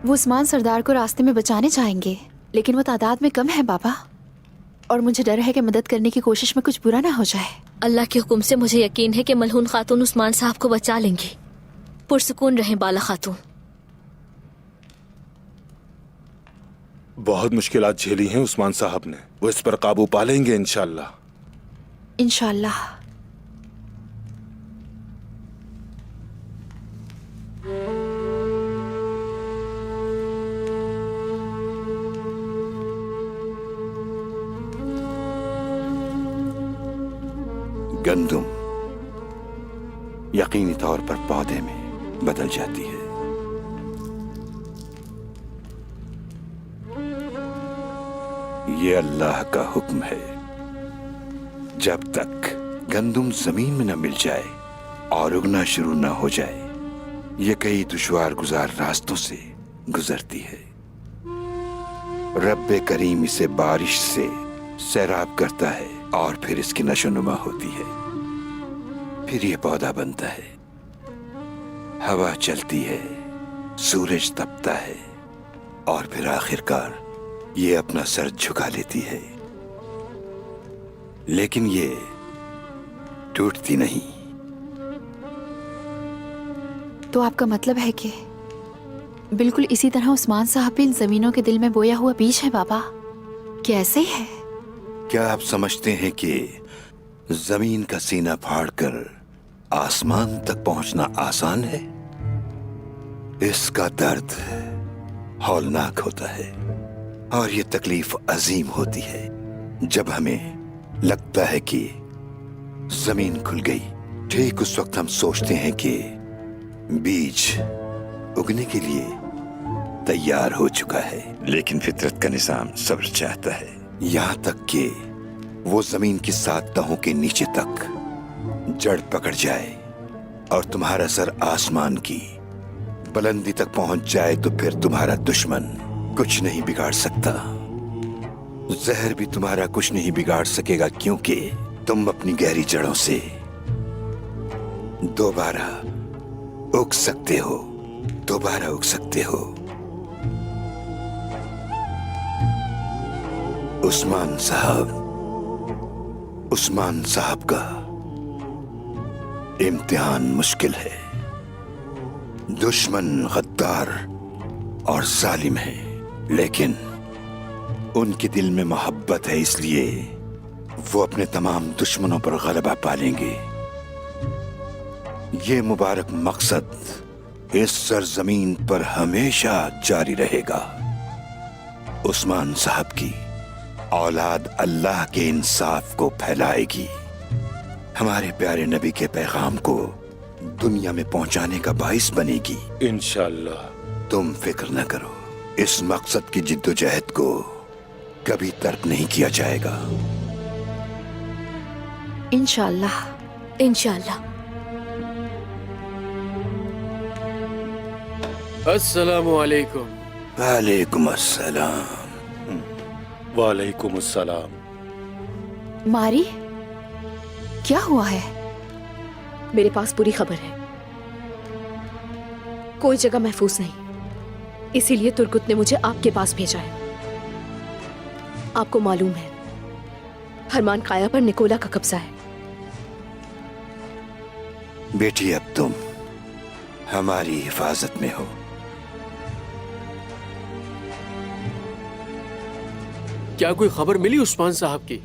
वो उस्मान सरदार को रास्ते में बचाने जाएंगे, लेकिन वो तादाद में कम है बाबा, और मुझे डर है कि मदद करने की कोशिश में कुछ बुरा ना हो जाए। अल्लाह के हुक्म से मुझे यकीन है कि मलहून खातून उस्मान साहब को बचा लेंगी। पुरसुकून रहें बाला खातून। बहुत मुश्किलात झेली हैं उस्मान साहब ने, वो इस पर काबू पा लेंगे इंशाअल्लाह। इंशाअल्लाह। गंदुम यकीनी तौर पर पौधे में बदल जाती है। ये अल्लाह का हुक्म है। जब तक गंदुम जमीन में न मिल जाए और उगना शुरू न हो जाए, ये कई दुश्वार गुजार रास्तों से गुजरती है। रब्बे करीम इसे बारिश से सैराब करता है और फिर इसकी नशोनुमा होती है। फिर ये पौधा बनता है, हवा चलती है, सूरज तपता है और फिर आखिरकार ये अपना सर झुका लेती है। लेकिन ये टूटती नहीं। तो आपका मतलब है कि बिल्कुल इसी तरह उस्मान साहब भी इन जमीनों के दिल में बोया हुआ बीज है बाबा? कैसे है? क्या आप समझते हैं कि जमीन का सीना फाड़कर आसमान तक पहुंचना आसान है? इसका दर्द हौलनाक होता है और ये तकलीफ अजीम होती है जब हमें लगता है कि जमीन खुल गई। ठीक उस वक्त हम सोचते हैं कि बीज उगने के लिए तैयार हो चुका है, लेकिन फितरत का निजाम सब्र चाहता है, यहां तक कि वो जमीन की 7 तहों के नीचे तक जड़ पकड़ जाए और तुम्हारा सर आसमान की बुलंदी तक पहुंच जाए, तो फिर तुम्हारा दुश्मन कुछ नहीं बिगाड़ सकता। जहर भी तुम्हारा कुछ नहीं बिगाड़ सकेगा, क्योंकि तुम अपनी गहरी जड़ों से दोबारा उग सकते हो, दोबारा उग सकते हो। उस्मान साहब का इम्तिहान मुश्किल है। दुश्मन गद्दार और जालिम है, लेकिन उनके दिल में मोहब्बत है, इसलिए वो अपने तमाम दुश्मनों पर गलबा पालेंगे। ये मुबारक मकसद इस सरजमीन पर हमेशा जारी रहेगा। उस्मान साहब की औलाद अल्लाह के इंसाफ को फैलाएगी, हमारे प्यारे नबी के पैगाम को दुनिया में पहुंचाने का बाइस बनेगी इंशाअल्लाह। तुम फिक्र न करो, इस मकसद की जिद्दोजहद को कभी तर्क नहीं किया जाएगा। इंशाअल्लाह। इंशाअल्लाह। अस्सलामु अलैकुम। वालेकुम अस्सलाम। वालेकुम अस्सलाम। मारी, क्या हुआ है? मेरे पास पूरी खबर है। कोई जगह महफूज नहीं, इसीलिए तुर्गुत ने मुझे आपके पास भेजा है। आपको मालूम है, फरमान काया पर निकोला का कब्जा है। बेटी, अब तुम हमारी हिफाजत में हो। क्या कोई खबर मिली उस्मान साहब की?